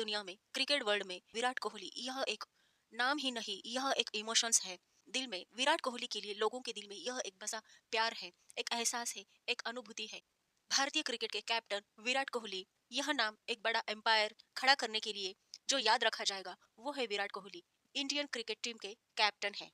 दुनिया में, cricket world में विराट कोहली यह एक नाम ही नहीं, यह एक इमोशंस है। दिल में विराट कोहली के लिए लोगों के दिल में यह एक बसा प्यार है, एक एहसास है, एक अनुभूति है। भारतीय क्रिकेट के कैप्टन विराट कोहली, यह नाम एक बड़ा एम्पायर खड़ा करने के लिए जो याद रखा जाएगा वो है Virat Kohli. Indian cricket team के कैप्टन है।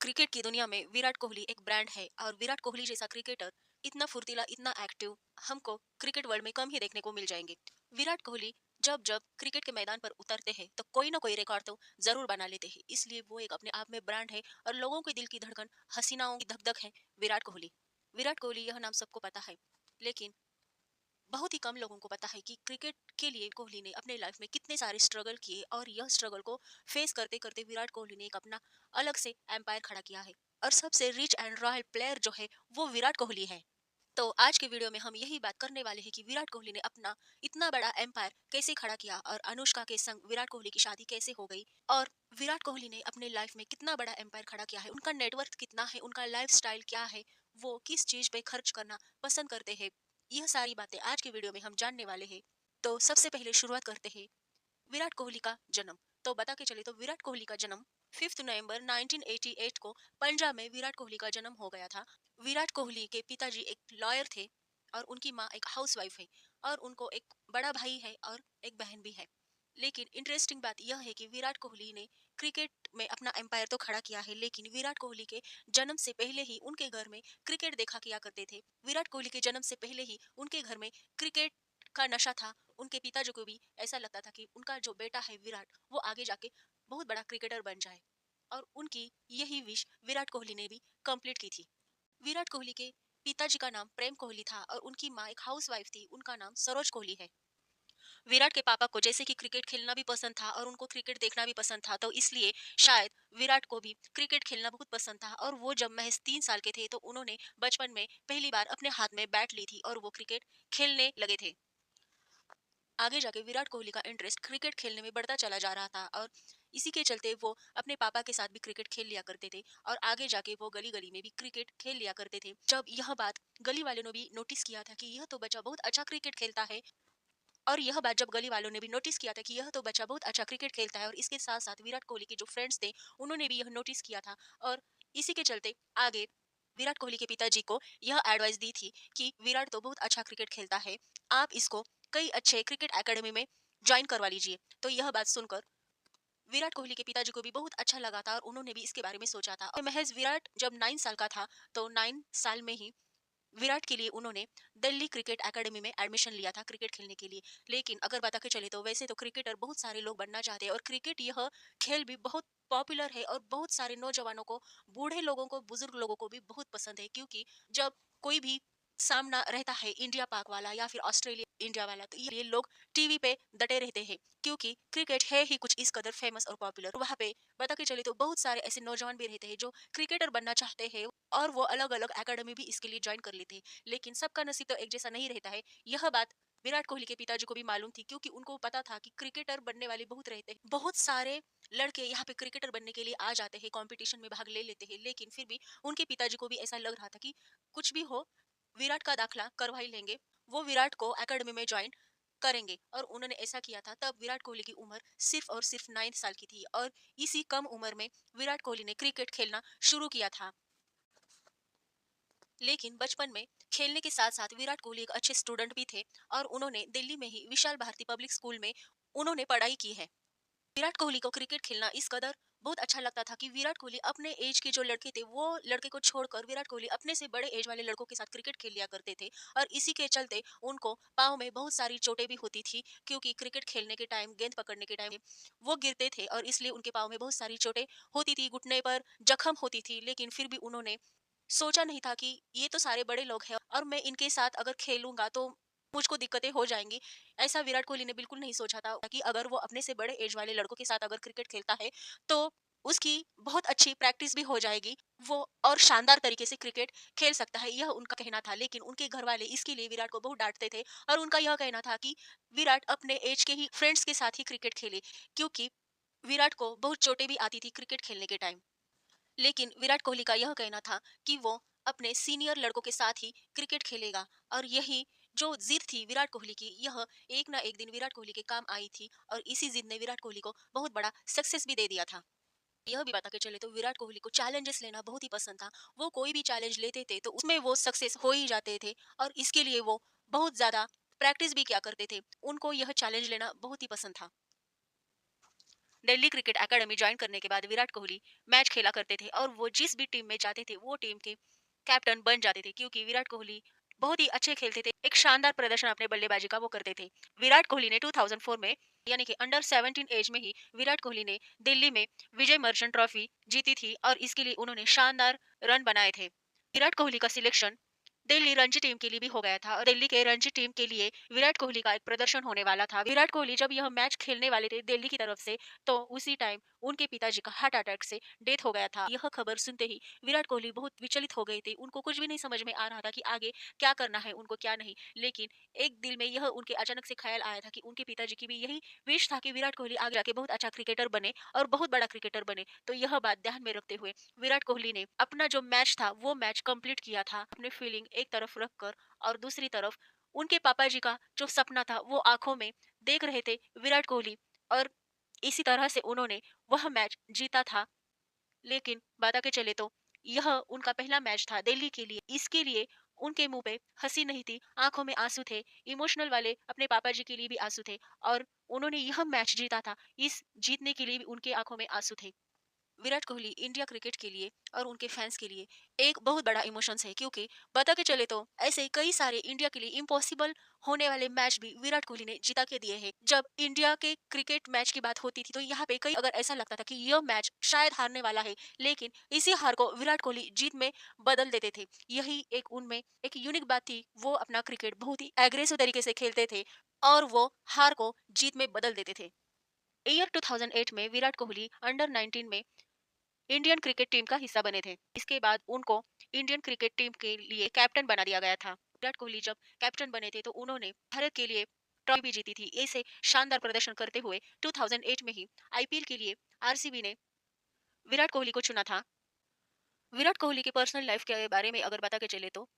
क्रिकेट की दुनिया में विराट कोहली एक ब्रांड है और विराट कोहली जैसा क्रिकेटर इतना फुर्तीला, इतना एक्टिव हमको क्रिकेट वर्ल्ड में कम ही देखने को मिल जाएंगे। विराट कोहली जब जब क्रिकेट के मैदान पर उतरते हैं तो कोई ना कोई रिकॉर्ड तो जरूर बना लेते हैं, इसलिए वो एक अपने आप में ब्रांड है और लोगों के दिल की धड़कन, हसीनाओं की धक धक है विराट कोहली। विराट कोहली यह नाम सबको पता है, लेकिन बहुत ही कम लोगों को पता है कि क्रिकेट के लिए कोहली ने अपने लाइफ में कितने सारे स्ट्रगल किए और यह स्ट्रगल को फेस करते करते विराट कोहली ने एक अपना अलग से एम्पायर खड़ा किया है। और सबसे रिच एंड रॉयल प्लेयर जो है वो विराट कोहली है। तो आज के वीडियो में हम यही बात करने वाले हैं कि विराट कोहली ने अपना इतना बड़ा एम्पायर कैसे खड़ा किया और अनुष्का के संग विराट कोहली की शादी कैसे हो गई, और विराट कोहली ने अपने लाइफ में कितना बड़ा एम्पायर खड़ा किया है, उनका नेटवर्थ कितना है, उनका लाइफ स्टाइल क्या है, वो किस चीज पे खर्च करना पसंद करते हैं। यह सारी बातें आज के वीडियो में हम जानने वाले हैं। तो सबसे पहले शुरुआत करते हैं विराट कोहली का जन्म। तो बता के चले तो विराट कोहली का जन्म 5 नवंबर 1988 को पंजाब में विराट कोहली का जन्म हो गया था। विराट कोहली के पिताजी एक लॉयर थे और उनकी माँ एक हाउसवाइफ है और उनको एक बड़ा भाई है और एक बहन भी है। लेकिन इंटरेस्टिंग बात यह है कि विराट कोहली ने क्रिकेट में अपना एम्पायर तो खड़ा किया है, लेकिन विराट कोहली के जन्म से पहले ही उनके घर में क्रिकेट देखा किया करते थे। विराट कोहली के जन्म से पहले ही उनके घर में क्रिकेट का नशा था। उनके पिताजी को भी ऐसा लगता था कि उनका जो बेटा है विराट, वो आगे जाके बहुत बड़ा क्रिकेटर बन जाए, और उनकी यही विश विराट कोहली ने भी कंप्लीट की थी। विराट कोहली के पिताजी का नाम प्रेम कोहली था और उनकी माँ एक हाउसवाइफ थी, उनका नाम सरोज कोहली है। विराट के पापा को जैसे कि क्रिकेट खेलना भी पसंद था और उनको क्रिकेट देखना भी पसंद था, तो इसलिए शायद विराट को भी क्रिकेट खेलना बहुत पसंद था। और वो जब महज 3 साल के थे तो उन्होंने बचपन में पहली बार अपने हाथ में बैट ली थी और वो क्रिकेट खेलने लगे थे। आगे जाके विराट कोहली का इंटरेस्ट क्रिकेट खेलने में बढ़ता चला जा रहा था और इसी के चलते वो अपने पापा के साथ भी क्रिकेट खेल लिया करते थे और आगे जाके वो गली गली में भी क्रिकेट खेल लिया करते थे। जब यह बात गली वालों ने भी नोटिस किया था कि यह तो बच्चा बहुत अच्छा क्रिकेट खेलता है, और यह बात जब गली वालों ने भी नोटिस किया था कि यह तो बच्चा बहुत अच्छा क्रिकेट खेलता है, और इसके साथ साथ विराट कोहली के जो फ्रेंड्स थे उन्होंने भी यह नोटिस किया था, और इसी के चलते आगे विराट कोहली के पिताजी को यह एडवाइस दी थी कि विराट तो बहुत अच्छा क्रिकेट खेलता है, आप इसको कई अच्छे क्रिकेट एकेडमी में ज्वाइन करवा लीजिए। तो यह बात सुनकर विराट कोहली के पिताजी को भी बहुत अच्छा लगा था और उन्होंने भी इसके बारे में सोचा था। और महज विराट जब 9 साल का था तो 9 साल में ही विराट के लिए उन्होंने दिल्ली क्रिकेट एकेडमी में एडमिशन लिया था क्रिकेट खेलने के लिए। लेकिन अगर बता के चले तो वैसे तो क्रिकेटर बहुत सारे लोग बनना चाहते हैं और क्रिकेट यह खेल भी बहुत पॉपुलर है और बहुत सारे नौजवानों को, बूढ़े लोगों को, बुजुर्ग लोगों को भी बहुत पसंद है, क्योंकि जब कोई भी सामना रहता है इंडिया पाक वाला या फिर ऑस्ट्रेलिया इंडिया वाला, तो ये लोग टीवी पे डटे रहते हैं, क्योंकि क्रिकेट है ही कुछ इस कदर फेमस और पॉपुलर। वहाँ पे बता के चले तो बहुत सारे ऐसे नौजवान भी रहते हैं जो क्रिकेटर बनना चाहते हैं और वो अलग अलग एकेडमी भी इसके लिए ज्वाइन कर लेते हैं। लेकिन सबका नसीब तो एक जैसा नहीं रहता है। यह बात विराट कोहली के पिताजी को भी मालूम थी, क्योंकि उनको पता था कि क्रिकेटर बनने वाले बहुत रहते हैं, बहुत सारे लड़के यहाँ पे क्रिकेटर बनने के लिए आ जाते हैं, कंपटीशन में भाग ले लेते हैं, लेकिन फिर भी उनके पिताजी को भी ऐसा लग रहा था कि कुछ भी हो, विराट का दाखला करवा ही लेंगे, वो विराट को एकेडमी में ज्वाइन करेंगे। और उन्होंने ऐसा किया था। तब विराट कोहली की उम्र सिर्फ और सिर्फ 9 साल की थी और इसी कम उम्र में विराट कोहली ने क्रिकेट खेलना शुरू किया था। लेकिन बचपन में खेलने के साथ साथ विराट कोहली एक अच्छे स्टूडेंट भी थे और उन्होंने दिल्ली में ही विशाल भारती पब्लिक स्कूल में उन्होंने पढ़ाई की है। विराट कोहली को क्रिकेट खेलना इस कदर बहुत अच्छा लगता था कि विराट कोहली अपने एज के जो लड़के थे वो लड़के को छोड़कर विराट कोहली अपने से बड़े एज वाले लड़कों के साथ क्रिकेट खेल लिया करते थे। और इसी के चलते उनको पाँव में बहुत सारी चोटें भी होती थी, क्योंकि क्रिकेट खेलने के टाइम, गेंद पकड़ने के टाइम वो गिरते थे और इसलिए उनके पाँव में बहुत सारी चोटें होती थी, घुटने पर जख्म होती थी। लेकिन फिर भी उन्होंने सोचा नहीं था कि ये तो सारे बड़े लोग हैं और मैं इनके साथ अगर खेलूंगा तो मुझको दिक्कतें हो जाएंगी। ऐसा विराट कोहली ने बिल्कुल नहीं सोचा था कि अगर वो अपने से बड़े एज वाले लड़कों के साथ अगर क्रिकेट खेलता है तो उसकी बहुत अच्छी प्रैक्टिस भी हो जाएगी, वो और शानदार तरीके से क्रिकेट खेल सकता है, यह उनका कहना था। लेकिन उनके घर वाले इसके लिए विराट को बहुत डांटते थे और उनका यह कहना था कि विराट अपने एज के ही फ्रेंड्स के साथ ही क्रिकेट खेले, क्योंकि विराट को बहुत चोटें भी आती थी क्रिकेट खेलने के टाइम। लेकिन विराट कोहली का यह कहना था कि वो अपने सीनियर लड़कों के साथ ही क्रिकेट खेलेगा और यही जो जिद थी विराट कोहली की, यह एक ना एक दिन विराट कोहली के काम आई थी और इसी जिद ने विराट कोहली को बहुत बड़ा सक्सेस भी दे दिया था। यह भी बता के चले तो विराट कोहली को चैलेंजेस लेना बहुत ही पसंद था। वो कोई भी चैलेंज लेते थे तो उसमें वो सक्सेस हो ही जाते थे और इसके लिए वो बहुत ज्यादा प्रैक्टिस भी किया करते थे। उनको यह चैलेंज लेना बहुत ही पसंद था। दिल्ली क्रिकेट एकेडमी ज्वाइन करने के बाद विराट कोहली मैच खेला करते थे और वो जिस भी टीम में जाते थे वो टीम के कैप्टन बन जाते थे, क्योंकि विराट कोहली बहुत ही अच्छे खेलते थे। एक शानदार प्रदर्शन अपने बल्लेबाजी का वो करते थे। विराट कोहली ने 2004 में, यानी कि अंडर 17 एज में ही, विराट कोहली ने दिल्ली में विजय मर्चेंट ट्रॉफी जीती थी और इसके लिए उन्होंने शानदार रन बनाए थे। विराट कोहली का सिलेक्शन दिल्ली रणजी टीम के लिए भी हो गया था और दिल्ली के रणजी टीम के लिए विराट कोहली का एक प्रदर्शन होने वाला था। विराट कोहली जब यह मैच खेलने वाले थे दिल्ली की तरफ से, तो उसी टाइम उनके पिताजी का हार्ट अटैक से डेथ हो गया था। यह खबर सुनते ही विराट कोहली बहुत विचलित हो गए थे। उनको कुछ भी नहीं समझ में आ रहा था कि आगे क्या करना है उनको, क्या नहीं। लेकिन एक दिल में यह उनके अचानक से ख्याल आया था कि उनके पिताजी की भी यही विश था कि विराट कोहली आगे जाके बहुत अच्छा क्रिकेटर बने और बहुत बड़ा क्रिकेटर बने। तो यह बात ध्यान में रखते हुए विराट कोहली ने अपना जो मैच था वो मैच कंप्लीट किया था, अपने फीलिंग एक तरफ रखकर, और दूसरी तरफ उनके पापा जी का जो सपना था वो आंखों में देख रहे थे विराट कोहली। और इसी तरह से उन्होंने वह मैच जीता था। लेकिन बता के चले तो यह उनका पहला मैच था दिल्ली के लिए। इसके लिए उनके मुंह पे हंसी नहीं थी, आंखों में आंसू थे। इमोशनल वाले अपने पापा जी के लिए भी आंसू थे और उन्होंने यह मैच जीता था, इस जीतने के लिए भी उनके आंखों में आंसू थे। विराट कोहली इंडिया क्रिकेट के लिए और उनके फैंस के लिए एक बहुत बड़ा इमोशंस है, क्योंकि बता के चले तो ऐसे कई सारे इंडिया के लिए इम्पॉसिबल होने वाले मैच भी विराट कोहली ने जिता के दिए हैं। जब इंडिया के क्रिकेट मैच की बात होती थी तो यहाँ पे कई अगर ऐसा लगता था कि यह मैच शायद हारने वाला है, लेकिन इसी हार को विराट कोहली जीत में बदल देते थे। यही एक उनमें एक यूनिक बात थी। वो अपना क्रिकेट बहुत ही एग्रेसिव तरीके से खेलते थे और वो हार को जीत में बदल देते थे। ईयर 2008 में विराट कोहली अंडर 19 में इंडियन क्रिकेट टीम का हिस्सा बने थे। इसके बाद उनको इंडियन क्रिकेट टीम के लिए कैप्टन बना दिया गया था। विराट कोहली जब कैप्टन बने थे तो उन्होंने भारत के लिए ट्रॉफी भी जीती थी। ऐसे शानदार प्रदर्शन करते हुए 2008 में ही आईपीएल के लिए आरसीबी ने विराट कोहली को चुना था। विराट कोहली की पर्सनल लाइफ के बारे में अगर बता के चले तो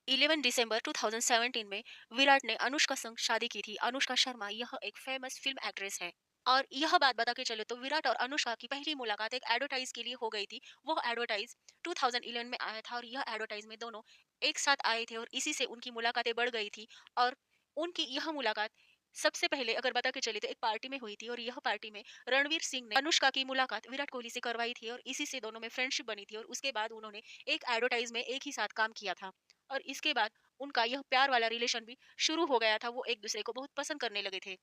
11 दिसंबर 2017 में विराट ने अनुष्का संग शादी की थी। अनुष्का शर्मा यह एक फेमस फिल्म एक्ट्रेस है। और यह बात बता के चले तो विराट और अनुष्का की पहली मुलाकात एक एडवर्टाइज के लिए हो गई थी। वो एडवर्टाइज 2011 में आया था और यह एडवर्टाइज में दोनों एक साथ आए थे और इसी से उनकी मुलाकातें बढ़ गई थी। और उनकी यह मुलाकात सबसे पहले अगर बता के चले तो एक पार्टी में हुई थी और यह पार्टी में रणवीर सिंह ने अनुष्का की मुलाकात विराट कोहली से करवाई थी और इसी से दोनों में फ्रेंडशिप बनी थी और उसके बाद उन्होंने एक एडवर्टाइज में एक ही साथ काम किया था। और इसके बाद उनका यह प्यार वाला रिलेशन भी शुरू हो गया था। वो एक दूसरे को बहुत पसंद करने लगे थे।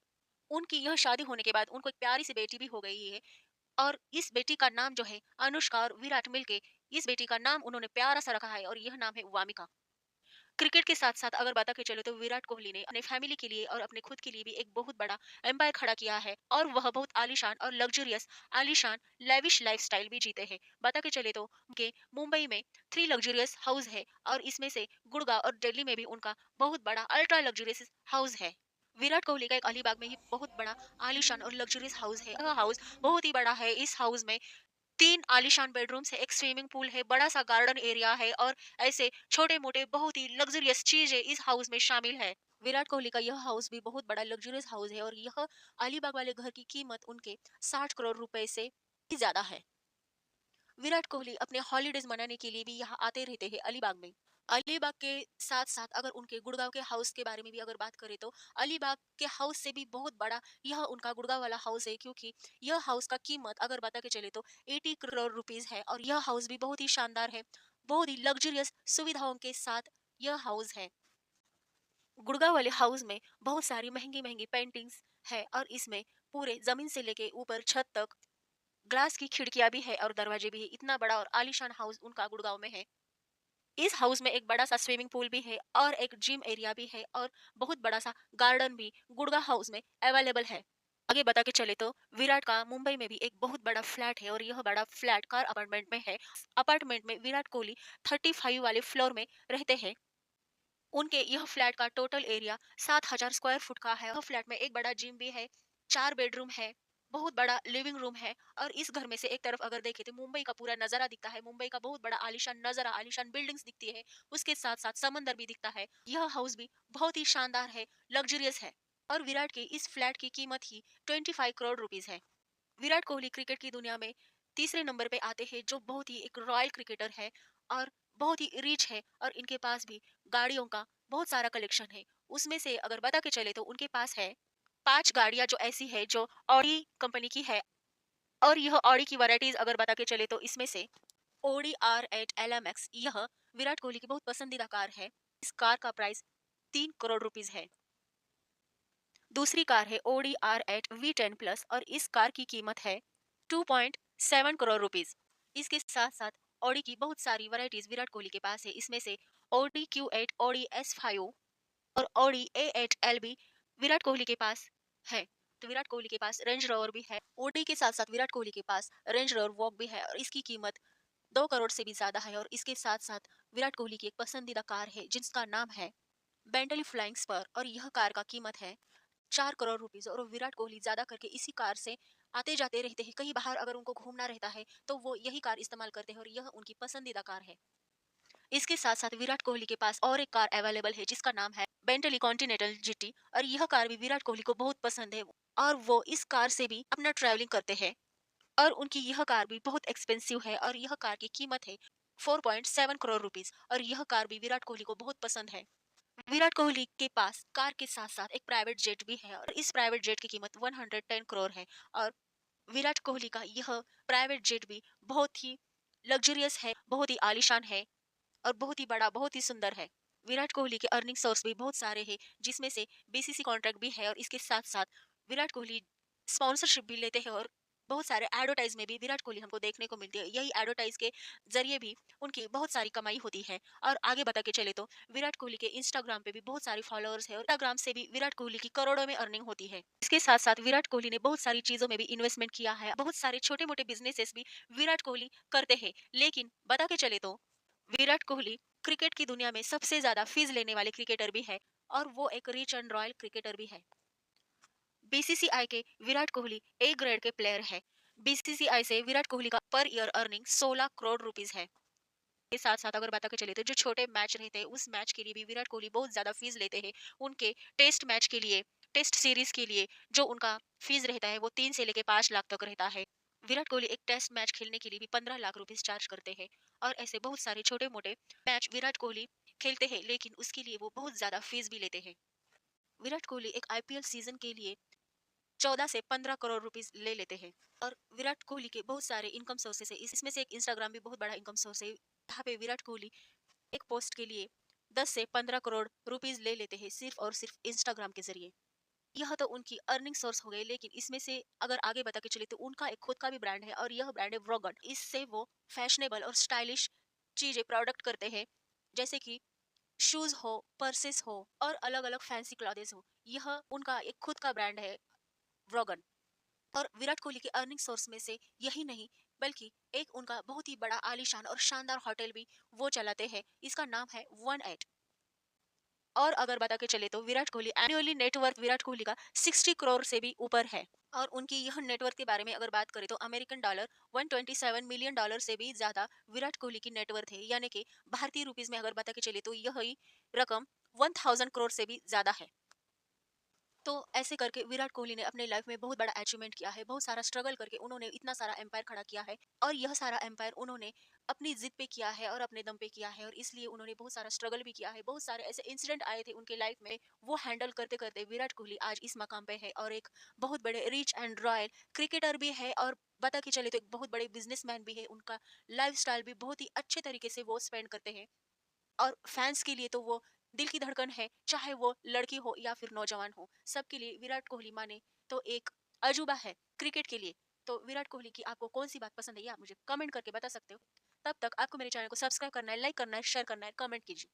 उनकी यह शादी होने के बाद उनको एक प्यारी सी बेटी भी हो गई है और इस बेटी का नाम जो है अनुष्का और विराट मिलके इस बेटी का नाम उन्होंने प्यारा सा रखा है और यह नाम है वामिका। क्रिकेट के साथ साथ अगर बात के चले तो विराट कोहली ने अपने फैमिली के लिए और अपने खुद के लिए भी एक बहुत बड़ा एम्पायर खड़ा किया है और वह बहुत आलीशान और लग्जरियस, आलीशान लेविश लाइफस्टाइल भी जीते हैं। बता के चले तो उनके मुंबई में 3 लग्जरियस हाउस है और इसमें से गुड़गांव और दिल्ली में भी उनका बहुत बड़ा अल्ट्रा लग्जरियस हाउस है। विराट कोहली का एक अलीबाग में ही बहुत बड़ा आलीशान और लग्जरियस हाउस है। यह हाउस बहुत ही बड़ा है। इस हाउस में 3 आलीशान बेडरूम्स है, एक स्विमिंग पूल है, बड़ा सा गार्डन एरिया है और ऐसे छोटे मोटे बहुत ही लग्जरियस चीजें इस हाउस में शामिल है। विराट कोहली का यह हाउस भी बहुत बड़ा लग्जरियस हाउस है और यह अलीबाग वाले घर की कीमत उनके 60 करोड़ रुपए से भी ज्यादा है। विराट कोहली अपने हॉलीडेज मनाने के लिए भी यहाँ आते रहते हैं अलीबाग में। अलीबाग के साथ साथ अगर उनके गुड़गांव के हाउस के बारे में भी अगर बात करें तो अलीबाग के हाउस से भी बहुत बड़ा यह उनका गुड़गांव वाला हाउस है, क्योंकि यह हाउस का कीमत अगर बता के चले तो 80 करोड़ रुपीज है और यह हाउस भी बहुत ही शानदार है। बहुत ही लग्जरियस सुविधाओं के साथ यह हाउस है। गुड़गांव वाले हाउस में बहुत सारी महंगी महंगी पेंटिंग्स है और इसमें पूरे जमीन से लेके ऊपर छत तक ग्लास की खिड़कियां भी है और दरवाजे भी है। इतना बड़ा और आलीशान हाउस उनका गुड़गांव में है। इस हाउस में एक बड़ा सा स्विमिंग पूल भी है और एक जिम एरिया भी है और बहुत बड़ा सा गार्डन भी गुड़गांव हाउस में अवेलेबल है। आगे बता के चले तो विराट का मुंबई में भी एक बहुत बड़ा फ्लैट है और यह बड़ा फ्लैट कार अपार्टमेंट में है। अपार्टमेंट में विराट कोहली 35 वाले फ्लोर में रहते हैं। उनके यह फ्लैट का टोटल एरिया 7,000 स्क्वायर फुट का है। यह फ्लैट में एक बड़ा जिम भी है, 4 बेडरूम है बहुत बड़ा लिविंग रूम है और इस घर में से एक तरफ अगर देखें तो मुंबई का पूरा नजारा दिखता है। मुंबई का बहुत बड़ा आलीशान नजारा, आलीशान बिल्डिंग्स दिखती है। उसके साथ साथ समंदर भी दिखता है। यह हाउस भी बहुत ही शानदार है, लग्जरियस है। और विराट के इस फ्लैट की कीमत ही 25 करोड़ रुपीज है। विराट कोहली क्रिकेट की दुनिया में तीसरे नंबर पे आते हैं, जो बहुत ही एक रॉयल क्रिकेटर है और बहुत ही रिच है। और इनके पास भी गाड़ियों का बहुत सारा कलेक्शन है। उसमें से अगर बता के चले तो उनके पास है 5 गाड़ियां जो ऐसी है जो ऑडी कंपनी की है। और यह ऑडी की वैरायटीज अगर बता के चले तो इसमें से ओडी R8 LMX, यह विराट कोहली की बहुत पसंदीदा कार है। इस कार का प्राइस 3 करोड़ रुपीज है। दूसरी कार है ओडी R8 V10 प्लस और इस कार की कीमत है 2.7 करोड़ रुपीज। इसके साथ साथ ऑडी की बहुत सारी वैरायटीज विराट कोहली के पास है। इसमें से ऑडी Q8, ऑडी S5 और ऑडी A8L भी विराट कोहली के पास है। तो विराट कोहली के पास रेंज रोवर भी है। ओडी के साथ साथ विराट कोहली के पास रेंज रोवर वॉक भी है और इसकी कीमत 2 करोड़ से भी ज्यादा है। और इसके साथ साथ विराट कोहली की एक पसंदीदा कार है जिसका नाम है बेंटली फ्लाइंग स्पर और यह कार का कीमत है 4 करोड़ रुपीज। और विराट कोहली ज्यादा करके इसी कार से आते जाते रहते हैं। कहीं बाहर अगर उनको घूमना रहता है तो वो यही कार इस्तेमाल करते हैं और यह उनकी पसंदीदा कार है। इसके साथ साथ विराट कोहली के पास और एक कार अवेलेबल है जिसका नाम है बेंटली कॉन्टिनेंटल जीटी और यह कार भी विराट कोहली को बहुत पसंद है और वो इस कार से भी अपना ट्रैवलिंग करते हैं। और उनकी यह कार भी बहुत एक्सपेंसिव है और यह कार की कीमत है 4.7 करोड़ रुपीज और यह कार भी विराट कोहली को बहुत पसंद है। विराट कोहली के पास कार के साथ साथ एक प्राइवेट जेट भी है और इस प्राइवेट जेट की कीमत 110 करोड़ है। और विराट कोहली का यह प्राइवेट जेट भी बहुत ही लग्जरियस है, बहुत ही आलीशान है और बहुत ही बड़ा, बहुत ही सुंदर है। विराट कोहली के अर्निंग सोर्स भी बहुत सारे हैं जिसमें से बीसीसी कॉन्ट्रैक्ट भी है और इसके साथ साथ विराट कोहली स्पॉन्सरशिप भी लेते हैं और बहुत सारे एडवर्टाइज में भी विराट कोहली हमको देखने को मिलती है। यही एडवर्टाइज के जरिए भी उनकी बहुत सारी कमाई होती है। और आगे बता के चले तो विराट कोहली के इंस्टाग्राम पे भी बहुत सारे फॉलोअर्स है और इंस्टाग्राम से भी विराट कोहली की करोड़ों में अर्निंग होती है। इसके साथ साथ विराट कोहली ने बहुत सारी चीजों में भी इन्वेस्टमेंट किया है। बहुत सारे छोटे मोटे बिजनेसेस भी विराट कोहली करते हैं। लेकिन बता के चले तो विराट कोहली क्रिकेट की दुनिया में सबसे ज्यादा फीस लेने वाले क्रिकेटर भी है और वो एक रिच एंड रॉयल क्रिकेटर भी है। बीसीसीआई के विराट कोहली ए ग्रेड के प्लेयर है। बीसीसीआई से विराट कोहली का per year earning 16 crore rupees है। के साथ साथ अगर बता के चले तो जो छोटे मैच रहते हैं उस मैच के लिए भी विराट कोहली बहुत ज्यादा फीस लेते हैं। उनके टेस्ट मैच के लिए, टेस्ट सीरीज के लिए जो उनका फीस रहता है वो 3 से लेके 5 लाख तक रहता है। विराट कोहली एक टेस्ट मैच खेलने के लिए भी 15 लाख रुपीज चार्ज करते हैं। और ऐसे बहुत सारे छोटे मोटे मैच विराट कोहली खेलते हैं लेकिन उसके लिए वो बहुत ज्यादा फीस भी लेते हैं। विराट कोहली एक आईपीएल सीजन के लिए 14 से 15 करोड़ रुपीज ले लेते हैं। और विराट कोहली के बहुत सारे इनकम सोर्सेस है। इसमें से एक इंस्टाग्राम भी बहुत बड़ा इनकम सोर्स है जहाँ पे विराट कोहली एक पोस्ट के लिए 10 से 15 करोड़ रुपीज ले लेते हैं सिर्फ और सिर्फ इंस्टाग्राम के जरिए। यह तो उनकी अर्निंग सोर्स हो गई। लेकिन इसमें से अगर आगे बता के चले तो उनका एक खुद का भी ब्रांड है और यह ब्रांड है व्रॉगन। इससे वो फैशनेबल और स्टाइलिश चीजें प्रोडक्ट करते हैं जैसे कि शूज हो, पर्सेस हो और अलग अलग फैंसी क्लॉथेस हो। यह उनका एक खुद का ब्रांड है व्रॉगन। और विराट कोहली के अर्निंग सोर्स में से यही नहीं बल्कि एक उनका बहुत ही बड़ा आलीशान और शानदार होटल भी वो चलाते हैं। इसका नाम है 1 8। और अगर बता के चले तो विराट कोहली एनुअली नेटवर्थ विराट कोहली का 60 करोड़ से भी ऊपर है। और उनकी यह नेटवर्थ के बारे में अगर बात करें तो अमेरिकन डॉलर 127 मिलियन डॉलर से भी ज्यादा विराट कोहली की नेटवर्थ है। यानी कि भारतीय रुपीज में अगर बता के चले तो यह रकम 1000 करोड़ से भी ज्यादा है। तो ऐसे करके विराट कोहली ने अपने लाइफ में बहुत बड़ा अचीवमेंट किया है। बहुत सारा स्ट्रगल करके उन्होंने इतना सारा एम्पायर खड़ा किया है और यह सारा एम्पायर उन्होंने अपनी जिद पे किया है और अपने दम पे किया है। और इसलिए उन्होंने बहुत सारा स्ट्रगल भी किया है। बहुत सारे ऐसे इंसिडेंट आए थे उनके लाइफ में, वो हैंडल करते करते विराट कोहली आज इस मकाम पे है और एक बहुत बड़े रिच एंड रॉयल क्रिकेटर भी है। और बता के चले तो एक बहुत बड़े बिजनेसमैन भी है। उनका लाइफ भी बहुत ही अच्छे तरीके से वो स्पेंड करते हैं। और फैंस के लिए तो वो दिल की धड़कन है, चाहे वो लड़की हो या फिर नौजवान हो। सबके लिए विराट कोहली माने तो एक अजूबा है क्रिकेट के लिए। तो विराट कोहली की आपको कौन सी बात पसंद है ये आप मुझे कमेंट करके बता सकते हो। तब तक आपको मेरे चैनल को सब्सक्राइब करना है, लाइक करना है, शेयर करना है, कमेंट कीजिए।